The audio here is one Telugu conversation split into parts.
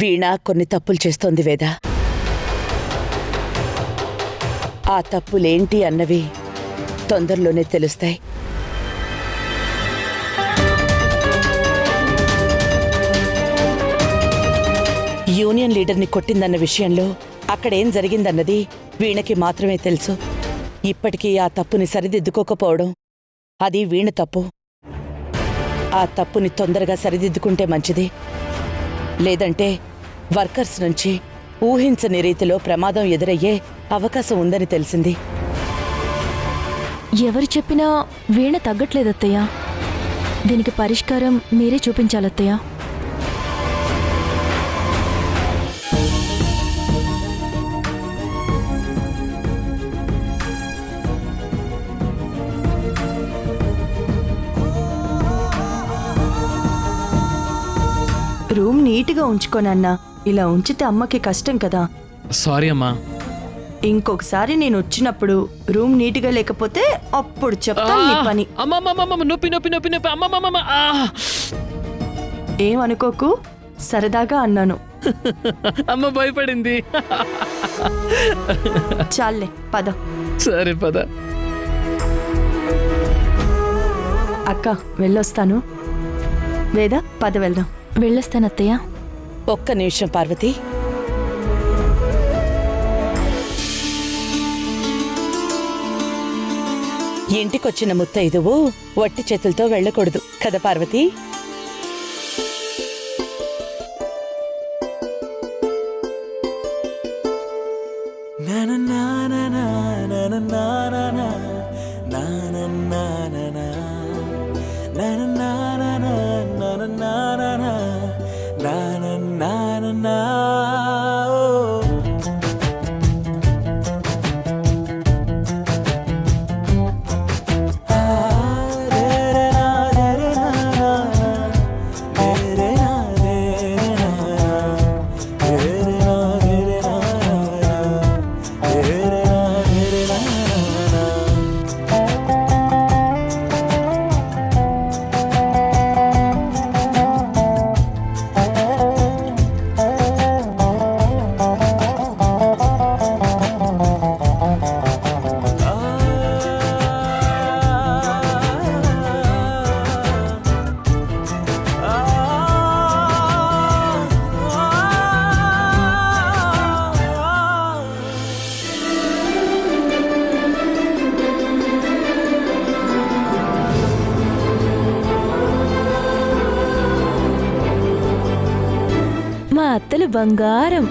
వీణ కొన్ని తప్పులు చేస్తోంది వేద. ఆ తప్పులేంటి అన్నవి తొందరలోనే తెలుస్తాయి. యూనియన్ లీడర్ని కొట్టిందన్న విషయంలో అక్కడేం జరిగిందన్నది వీణకి మాత్రమే తెలుసు. ఇప్పటికీ ఆ తప్పుని సరిదిద్దుకోకపోవడం అది వీణ తప్పు. ఆ తప్పుని తొందరగా సరిదిద్దుకుంటే మంచిది. లేదంటే వర్కర్స్ నుంచి ఊహించని రీతిలో ప్రమాదం ఎదురయ్యే అవకాశం ఉందని తెలిసింది. ఎవరు చెప్పినా వీణ తగ్గట్లేదత్తయ్య. దీనికి పరిష్కారం మీరే చూపించాలత్తయ్య. రూమ్ నీట్గా ఉంచుకోనన్నా, ఇలా ఉంచితే అమ్మకి కష్టం కదా. సారీ అమ్మా. ఇంకొకసారి నేను వచ్చినప్పుడు రూమ్ నీట్గా లేకపోతే అప్పుడు చెప్తాను నీ పని. నొప్పి నొప్పి నొప్పి నొప్పి అమ్మమ్మ. ఏమనుకోకు, సరదాగా అన్నాను. అమ్మ భయపడింది. చాలే పద. సరే పద. అక్క వెళ్ళొస్తాను. వేద పద వెళ్దాం. వెళ్ళొస్తానత్తయ్య. ఒక్క నిమిషం పార్వతి. ఇంటికొచ్చిన ముత్తైదువు వట్టి చేతులతో వెళ్ళకూడదు కదా పార్వతి? మా అత్తలు బంగారం.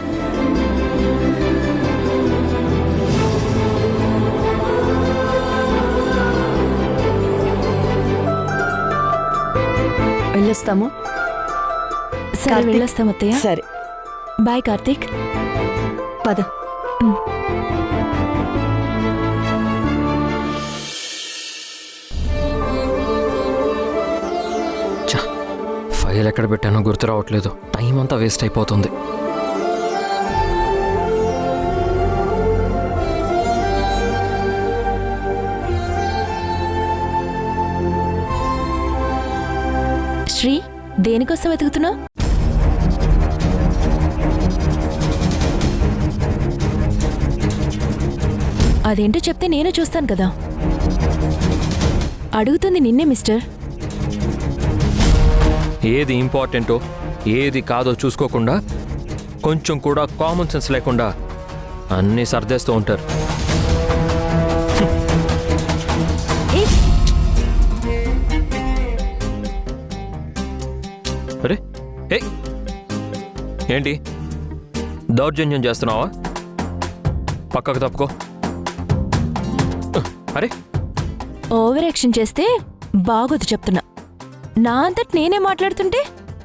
వెళ్ళొస్తాము. సరే వెళ్ళొస్తామత్తయ్య. సరే బాయ్ కార్తీక్. పద. ఫైల్ ఎక్కడ పెట్టానో గుర్తు రావట్లేదు. టైం అంతా వేస్ట్ అయిపోతుంది. శ్రీ, దేనికోసం వెతుకుతున్నావు? అదేంటో చెప్తే నేను చూస్తాను కదా. అడుగుతుంది నిన్నే మిస్టర్. ఏది ఇంపార్టెంటో ఏది కాదో చూసుకోకుండా, కొంచెం కూడా కామన్ సెన్స్ లేకుండా అన్నీ సర్దేస్తూ ఉంటారు. అరే ఏంటి దౌర్జన్యం చేస్తున్నావా? పక్కకు తప్పుకో. అరే ఓవర్ యాక్షన్ చేస్తే బాగోదు చెప్తున్నా. నా అంతటి నేనే మాట్లాడుతుంటే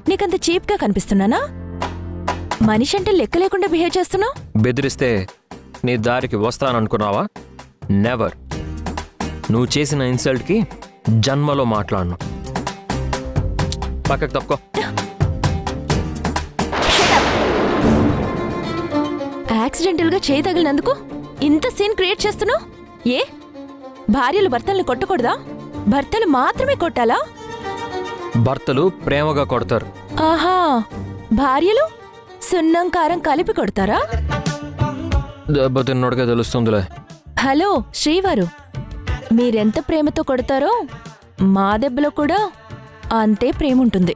నీకంత చీప్గా కనిపిస్తున్నానా? మనిషి అంటే లెక్క లేకుండా బిహేవ్ చేస్తున్నావు. బెదిరిస్తే నీ దారికి వస్తాననుకున్నావా? నెవర్. నువ్వు చేసిన ఇన్సల్ట్కి జన్మలో మాట్లాడను. పక్కకు తప్పుకో. యాక్సిడెంటల్గా చేయి తగిలినందుకు ఇంత సీన్ క్రియేట్ చేస్తున్నావు. ఏ భార్యలు భర్తల్ని కొట్టకూడదా? భర్తలు మాత్రమే కొట్టాలా? భర్తలు ప్రేమగా కొడతారు. ఆహా, భార్యలు సున్నం కారం కలిపి కొడతారా? దెబ్బ తిన్నోడికే తెలుస్తుందిలే. హలో శ్రీవారు, మీరెంత ప్రేమతో కొడతారో మా దెబ్బలో కూడా అంతే ప్రేమ ఉంటుంది.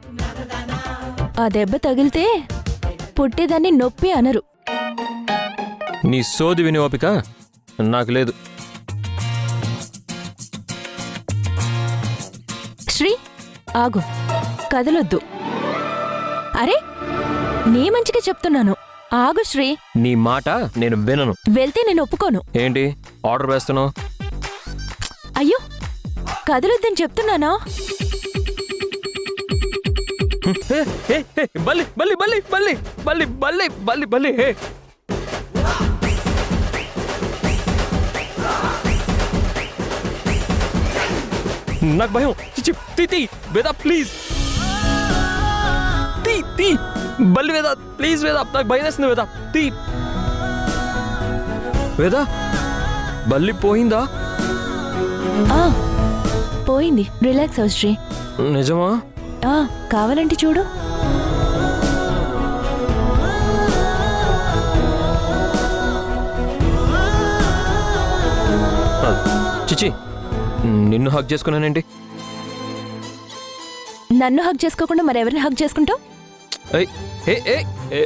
ఆ దెబ్బ తగిలితే పుట్టేదాన్ని నొప్పి అనరు. నీ సోది విని ఓపిక నాకు లేదు. శ్రీ ఆగు, కదలొద్దు. అరే నీ మంచిగా చెప్తున్నాను, ఆగు శ్రీ. నీ మాట నేను వినను. వెళ్తే నేను ఒప్పుకోను. ఏంటి ఆర్డర్ వేస్తున్నావు? అయ్యో కదలొద్దని చెప్తున్నానా? బల్లి బల్లి బల్లి బల్లి బల్లి బల్లి బల్లి బల్లి హే. నాకు భయం. చిచి తీ తీ వేదా ప్లీజ్. తీ తీ బల్లి వేదా ప్లీజ్ వేదా, నాకు భయం వేస్తుంది వేదా. తీ వేదా. బల్లి పోయిందా? ఆ పోయింది. రిలాక్స్ అవు శ్రీ. నిజమా? కావాలంటే చూడు. చిచి నిన్ను హక్ చేసుకున్నానేంటి? నన్ను హక్ చేసుకోకుండా మరెవరిని హక్ చేసుకుంటావు? ఏయ్ ఏ ఏ ఏ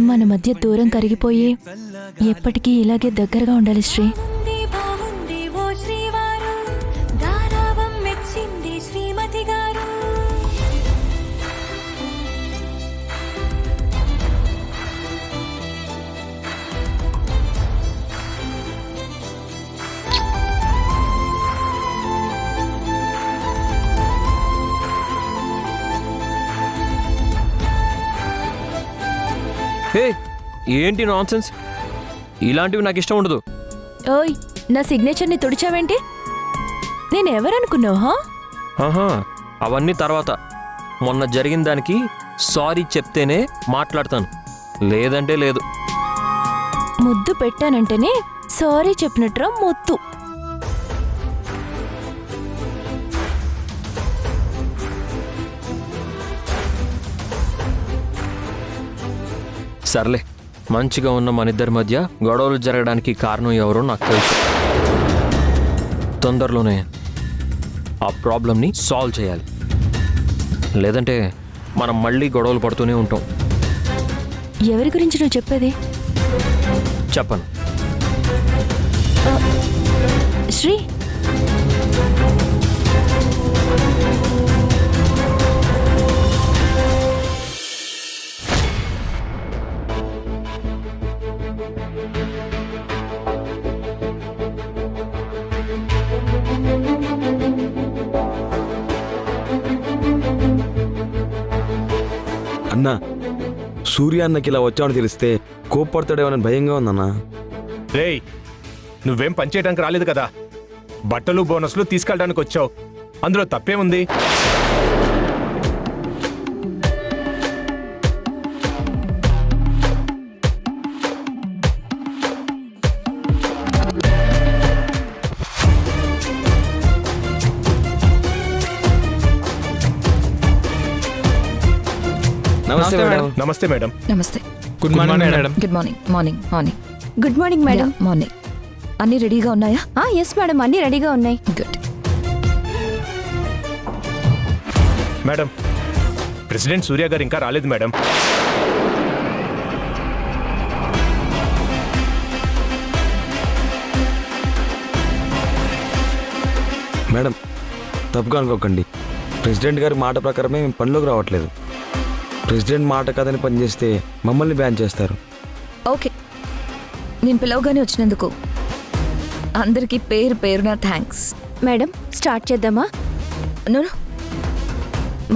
మన మధ్య దూరం కరిగిపోయి ఎప్పటికీ ఇలాగే దగ్గరగా ఉండాలి శ్రీ. హే ఏంటి నాన్సెన్స్? ఇలాంటివి నాకు ఇష్టం ఉండదు. ఓయ్ నా సిగ్నేచర్ని తుడిచావేంటి? నేనెవరనుకున్నావు? ఆహా అవన్నీ తర్వాత. మొన్న జరిగిన దానికి సారీ చెప్తేనే మాట్లాడతాను, లేదంటే లేదు. ముద్దు పెట్టానంటేనే సారీ చెప్పినట్రా ముద్దు. సర్లే, మంచిగా ఉన్న మన ఇద్దరి మధ్య గొడవలు జరగడానికి కారణం ఎవరో నాకు తెలుసు. తొందరలోనే ఆ ప్రాబ్లంని సాల్వ్ చేయాలి, లేదంటే మనం మళ్ళీ గొడవలు పడుతూనే ఉంటాం. ఎవరి గురించి నువ్వు చెప్పేది? చెప్పను. శ్రీ అన్నా, సూర్య అన్నకి ఇలా వచ్చామని తెలిస్తే కోప్పడతాడేమోనని భయంగా ఉందన్నా. రేయ్, నువ్వేం పనిచేయడానికి రాలేదు కదా, బట్టలు బోనస్లు తీసుకెళ్ళడానికి వచ్చావు. అందులో తప్పేముంది? నమస్తే మేడం. నమస్తే మేడం. నమస్తే. Good morning madam. Good morning. Morning morning good morning madam. Morning. అన్నీ రెడీగా ఉన్నాయా? ఎస్ మేడం, అన్నీ రెడీగా ఉన్నాయి. గుడ్. మేడం, ప్రెసిడెంట్ సూర్య గారు ఇంకా రాలేదు మేడం. మేడం తప్పుగా అనుకోకండి, ప్రెసిడెంట్ గారి మాట ప్రకారమే మేము పనిలోకి రావట్లేదు. ప్రెసిడెంట్ మాట కాదని పనిచేస్తే మమ్మల్ని బ్యాన్ చేస్తారు. ఓకే, నేను పిలవగానే వచ్చినందుకు అందరికీ పేరు పేరున థ్యాంక్స్. మేడం స్టార్ట్ చేద్దామా? నో,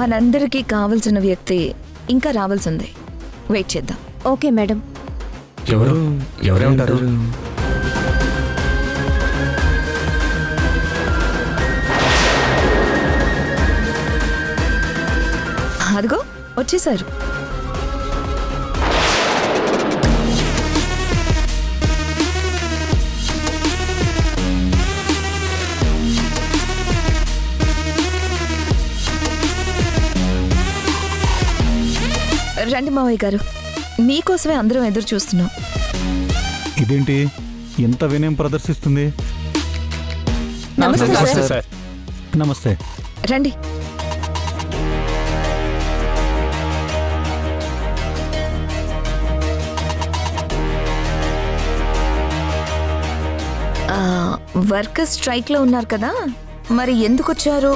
మనందరికీ కావలసిన వ్యక్తి ఇంకా రావాల్సింది. వెయిట్ చేద్దాం. Okay madam. ఎవరే ఉంటారు? అదిగో వచ్చేసారు. రండి మావయ్య గారు, మీకోసమే అందరం ఎదురు చూస్తున్నాం. ఇదేంటి ఎంత వినయం ప్రదర్శిస్తుంది? నమస్తే నమస్తే సార్. సార్. నమస్తే. రండి. వర్కర్స్ స్ట్రైక్ లో ఉన్నారు కదా, మరి ఎందుకు వచ్చారు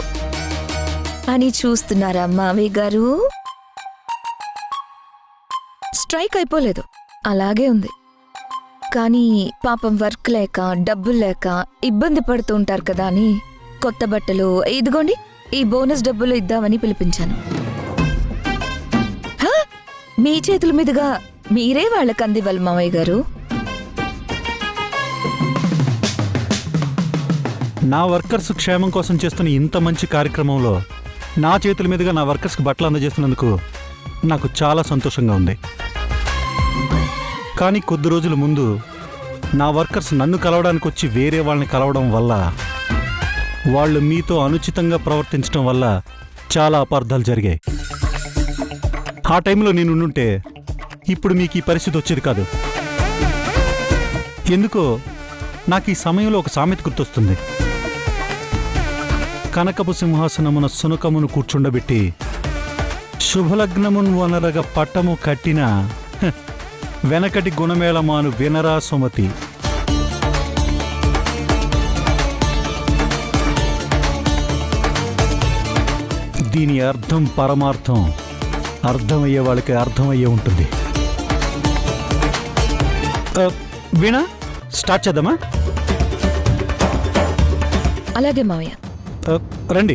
అని చూస్తున్నారా మావయ్య గారు? స్ట్రైక్ అయిపోలేదు, అలాగే ఉంది. కానీ పాపం వర్క్ లేక డబ్బులు లేక ఇబ్బంది పడుతూ ఉంటారు కదా అని కొత్త బట్టలు, ఇదిగోండి ఈ బోనస్ డబ్బులు ఇద్దామని పిలిపించాను. హా? మీ చేతుల మీదుగా మీరే వాళ్ళకి అందివ్వాలి మావయ్య గారు. నా వర్కర్స్ క్షేమం కోసం చేస్తున్న ఇంత మంచి కార్యక్రమంలో నా చేతుల మీదుగా నా వర్కర్స్కి బట్టలు అందజేస్తున్నందుకు నాకు చాలా సంతోషంగా ఉంది. కానీ కొద్ది రోజుల ముందు నా వర్కర్స్ నన్ను కలవడానికి వచ్చి వేరే వాళ్ళని కలవడం వల్ల, వాళ్ళు మీతో అనుచితంగా ప్రవర్తించడం వల్ల చాలా అపార్థాలు జరిగాయి. ఆ టైంలో నేను ఉండుంటే ఇప్పుడు మీకు ఈ పరిస్థితి వచ్చేది కాదు. ఎందుకో నాకు ఈ సమయంలో ఒక సామెత గుర్తొస్తుంది. కనకపు సింహాసనమున సునకమును కూర్చుండబెట్టి శుభలగ్నమును వనరగా పట్టము కట్టిన వెనకటి గుణమేళమాను వినరా సుమతి. దీని అర్థం పరమార్థం అర్థమయ్యే వాళ్ళకి అర్థమయ్యే ఉంటుంది. వీణా, స్టార్ట్ చేద్దామా? అలాగే మావయ్య. రండి.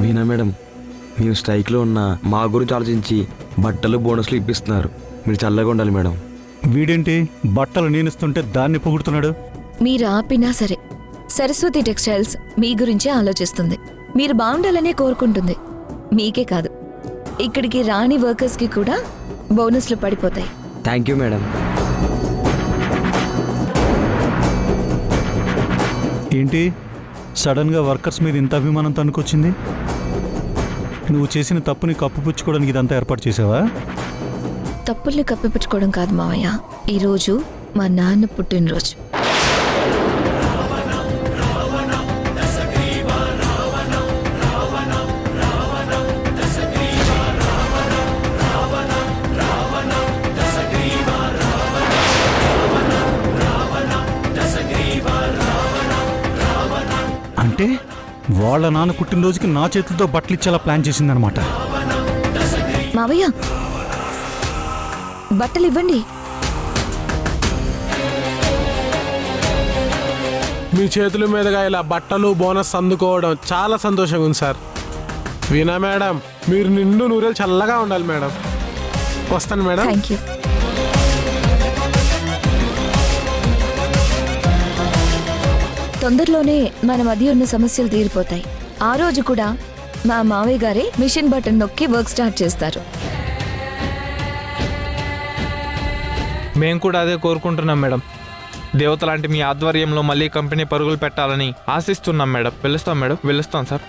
వీణా మేడం, మీరు స్ట్రైక్లో ఉన్న మా గురించి ఆలోచించి బట్టలు బోనస్లు ఇప్పిస్తున్నారు. మీరు చల్లగా ఉండాలి మేడం. వీడేంటి బట్టలు నేనిస్తుంటే దాన్ని పొగుడుతున్నాడు? మీరు ఆపినా సరే సరస్వతి టెక్స్టైల్స్ మీ గురించే ఆలోచిస్తుంది. మీరు బాగుండాలనే కోరుకుంటుంది. మీకే కాదు, ఇక్కడికి రాని వర్కర్స్కి కూడా బోనస్లు పడిపోతాయి. Thank you madam. ఏంటి సడన్గా వర్కర్స్ మీద ఇంత అభిమానం తనుకొచ్చింది? నువ్వు చేసిన తప్పుని కప్పుపుచ్చుకోవడానికి ఇదంతా ఏర్పాటు చేసావా? తప్పుల్ని కప్పిపుచ్చుకోవడం కాదు మావయ్య, ఈరోజు మా నాన్న పుట్టినరోజు. అంటే వాళ్ళ నాన్న పుట్టినరోజుకి నా చేతులతో బట్టలు ఇచ్చేలా ప్లాన్ చేసిందనమాట. మావయ్య, బట్టలు ఇవ్వండి. మీ చేతుల మీదుగా ఇలా బట్టలు బోనస్ అందుకోవడం చాలా సంతోషంగా ఉంది సార్. వీణా మేడం, మీరు నిండు నూరేళ్ళు చల్లగా ఉండాలి మేడం. వస్తాను మేడం. Thank you. తొందరలోనే మన మధ్య ఉన్న సమస్యలు తీరిపోతాయి. ఆ రోజు కూడా మా మావయ్య గారే మిషన్ బటన్ నొక్కి వర్క్ స్టార్ట్ చేస్తారు. మేము కూడా అదే కోరుకుంటున్నాం మేడం. దేవత లాంటి మీ ఆధ్వర్యంలో మళ్ళీ కంపెనీ పరుగులు పెట్టాలని ఆశిస్తున్నాం మేడం. వెళ్ళొస్తాం మేడం, వెళ్ళొస్తాం సార్.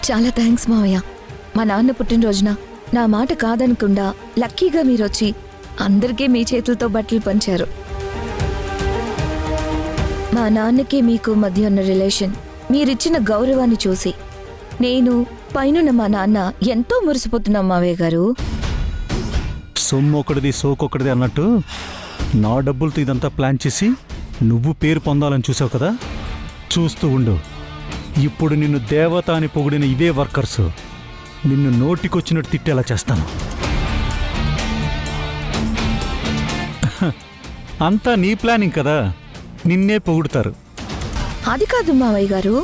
చాలా థ్యాంక్స్ మావయ్య. మా నాన్న పుట్టినరోజున నా మాట కాదనకుండా లక్కీగా మీరొచ్చి అందరికీ మీ చేతులతో బట్టలు పంచారు. మా నాన్నకి మీకు మధ్య ఉన్న రిలేషన్, మీరిచ్చిన గౌరవాన్ని చూసి నేను పైనున్న మా నాన్న ఎంతో మురిసిపోతున్నాం మావయ్య గారు. సొమ్ము ఒకటిది సోకొకటిది అన్నట్టు నా డబ్బులతో ఇదంతా ప్లాన్ చేసి నువ్వు పేరు పొందాలని చూసావు కదా. చూస్తూ ఉండు. ఇప్పుడు నిన్ను దేవత అని పొగిడిన ఇదే వర్కర్స్ నిన్ను నోటికొచ్చినట్టు తిట్టేలా చేస్తాను. అంతా నీ ప్లానింగ్ కదా, నిన్నే పొగుడుతారు. అది కాదు మావయ్య గారు,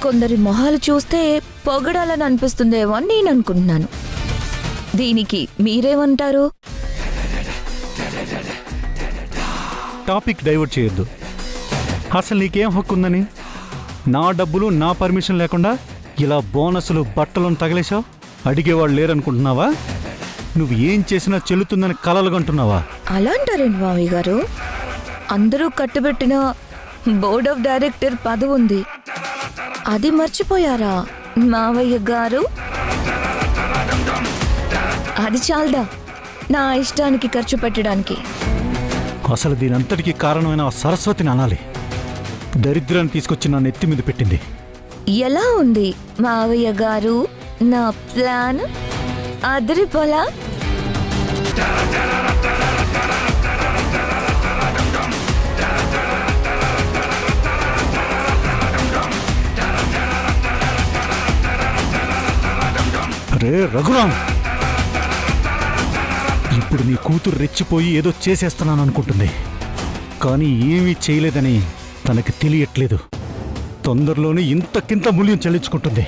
కొందరి మొహాలు చూస్తే పొగడాలని అనిపిస్తుందేమో అని నేను అనుకుంటున్నాను. దీనికి మీరేమంటారు? టాపిక్ డైవర్ట్ చేయొద్దు. అసలు నీకేం హక్కు ఉందని? నా డబ్బులు నా పర్మిషన్ లేకుండా ఇలా బోనసులు బట్టలను తగిలేశావు. అడిగేవాళ్ళు లేరనుకుంటున్నావా? నువ్వు ఏం చేసినా చెల్లుతుందని కలలుగంటున్నావా? అలా అంటారండి మావయ్య గారు. అందరూ కట్టుబెట్టిన బోర్డ్ ఆఫ్ డైరెక్టర్ పదవి ఉంది, అది మర్చిపోయారా మావయ్య గారు? అది చాలదా నా ఇష్టానికి ఖర్చు పెట్టడానికి? అసలు దీనంతటికీ కారణమైన ఆ సరస్వతిని అనాలి. దరిద్రాన్ని తీసుకొచ్చి నా నెత్తి మీద పెట్టింది. ఎలా ఉంది మావయ్య గారు నా ప్లాన్? అదిరిపోలా? రే రఘురామ్, ఇప్పుడు నీ కూతురు రెచ్చిపోయి ఏదో చేసేస్తున్నాను అనుకుంటుంది, కానీ ఏమీ చేయలేదని తనకి తెలియట్లేదు. తొందరలోనే ఇంతకింత మూల్యం చెల్లించుకుంటుంది.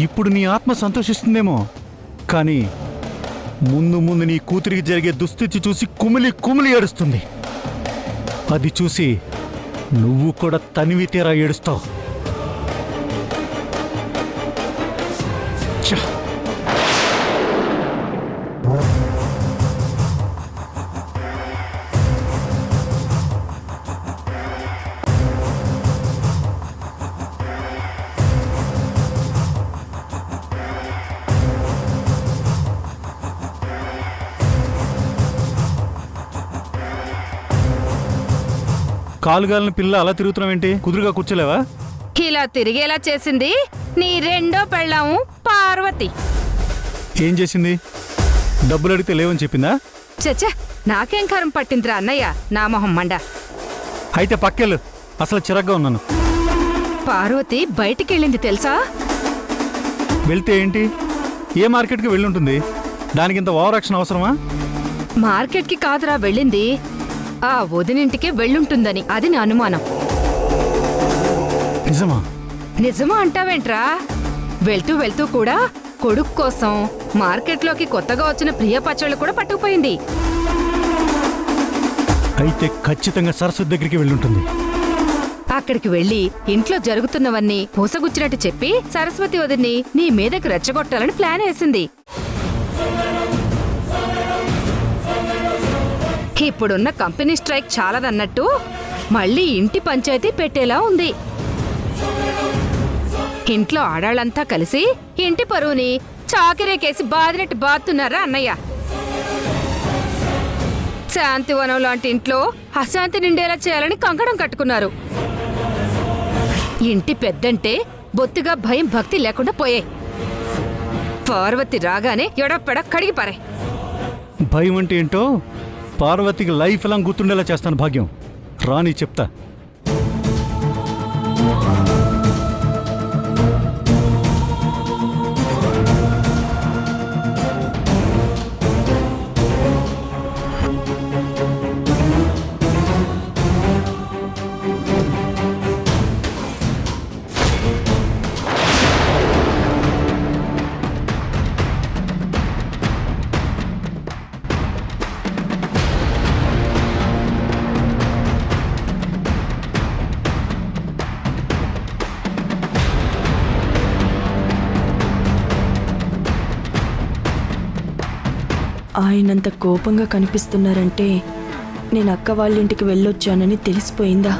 ఇప్పుడు నీ ఆత్మ సంతోషిస్తుందేమో, కానీ ముందు ముందు నీ కూతురికి జరిగే దుస్థితి చూసి కుమిలి కుమిలి ఏడుస్తుంది. అది చూసి నువ్వు కూడా తనివి తీరా ఏడుస్తావు. ఛ! కాలుగాలిన పిల్ల అలా తిరుగుతున్నావేంటి? కుదురుగా కూర్చోలేవా? ఇలా తిరిగేలా చేసింది నీ రెండో పెళ్ళాము పార్వతి. ఏం చేసింది? డబ్బులు అడిగితే లేవని చెప్పిందా? చచ్చా, నాకేం కరం పట్టిందిరా అన్నయ్య, నా మొహం మండ. అయితే పక్కెళ్ళు, అసలు చిరగ్గా ఉన్నాను. పార్వతి బయటికెళ్ళింది తెలుసా? వెళ్తే ఏంటి? ఏ మార్కెట్కి వెళ్ళుంటుంది? దానికి ఇంత ఓవర్ యాక్షన్ అవసరమా? మార్కెట్కి కాదురా వెళ్ళింది, ఆ వదినింటికి వెళ్ళుంటుందని. అది నా అనుమానం. నిజమా? నిజమా అంటావేంట్రా? వెళ్తూ వెళ్తూ కూడా కొడుకు కోసం మార్కెట్లోకి కొత్తగా వచ్చిన ప్రియ పచ్చళ్ళు కూడా పట్టుకుపోయింది. అయితే ఖచ్చితంగా సరస్వతి దగ్గరికి వెళ్ళుంటుంది. అక్కడికి వెళ్లి ఇంట్లో జరుగుతున్నవన్నీ పూసగుచ్చినట్టు చెప్పి సరస్వతి వదిని నీ మీదకి రెచ్చగొట్టాలని ప్లాన్ వేసింది. ఇప్పుడున్న కంపెనీ స్ట్రైక్ చాలదన్నట్టు మళ్ళీ ఇంటి పంచాయతీ పెట్టేలా ఉంది. ఇంట్లో ఆడాళ్ళంతా కలిసి ఇంటి పరువుని చాకిరేకేసి బాదినట్టు బాదుతున్నారా అన్నయ్య? శాంతివనం లాంటి ఇంట్లో అశాంతి నిండేలా చేయాలని కంకణం కట్టుకున్నారు. ఇంటి పెద్దంటే బొత్తిగా భయం భక్తి లేకుండా పోయే. పార్వతి రాగానే ఎడపెడ కడిగి పారే. భయం అంటే ఏంటో పార్వతికి లైఫ్ లాంగ్ గుర్తుండేలా చేస్తాను. భాగ్యం రాని చెప్తా. ఆయనంత కోపంగా కనిపిస్తున్నారంటే నేను అక్క వాళ్ళ ఇంటికి వెళ్ళొచ్చానని తెలిసిపోయిందా?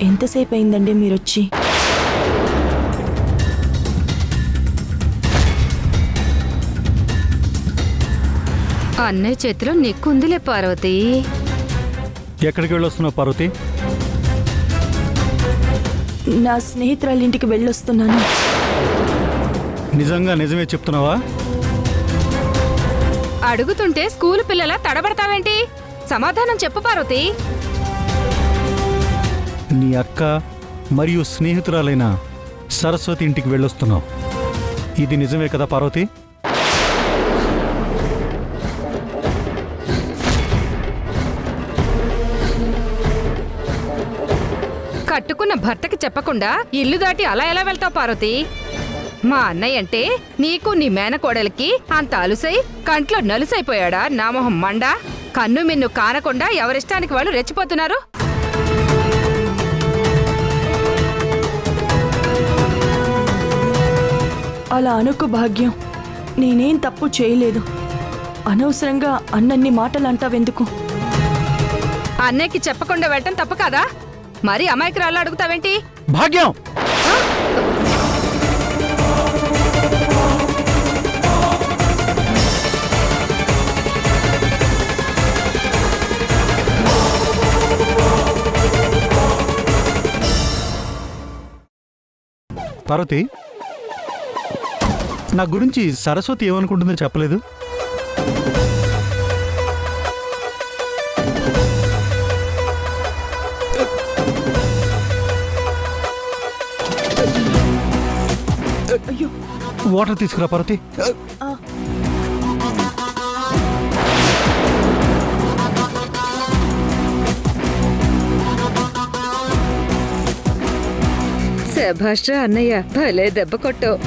ఎంతసేపు అయిందండి మీరొచ్చి? అన్నయ్య చేతిలో నెక్కుందిలే పార్వతి. ఎక్కడికి వెళ్ళొస్తున్నావు పార్వతి? నా స్నేహితురాలింటికి వెళ్ళొస్తున్నాను. నిజంగా నిజమే చెప్తున్నావా? అడుగుతుంటే స్కూలు పిల్లల తడబడతావేంటి? సమాధానం చెప్పు పార్వతి. నీ అక్క మరియు స్నేహితురాలైన సరస్వతి ఇంటికి వెళ్ళొస్తున్నావు. ఇది నిజమే కదా పార్వతి? కట్టుకున్న భర్తకి చెప్పకుండా ఇల్లు దాటి అలా ఎలా వెళ్తావు పార్వతి? మా అన్నయ్య అంటే నీకు నీ మేనకోడలికి అంత అలుసై కంట్లో నలుసైపోయాడా నా మొహం మండ? కన్ను మిన్ను కానకుండా ఎవరిష్టానికి వాళ్ళు రెచ్చిపోతున్నారు. అలా అనుకు భాగ్యం. నేనేం తప్పు చేయలేదు. అనవసరంగా అన్నన్ని మాటలు అంటావెందుకు? అన్నయ్యకి చెప్పకుండా వెళ్ళటం తప్పు కాదా? మరి అమాయకురాళ్ళు అడుగుతావేంటి? భాగ్యం! పార్వతి, నా గురించి సరస్వతి ఏమనుకుంటుందో చెప్పలేదు. వాటర్ తీసుకురా పార్వతి. శభాష్ అన్నయ్య, భలే దెబ్బ కొట్టావు.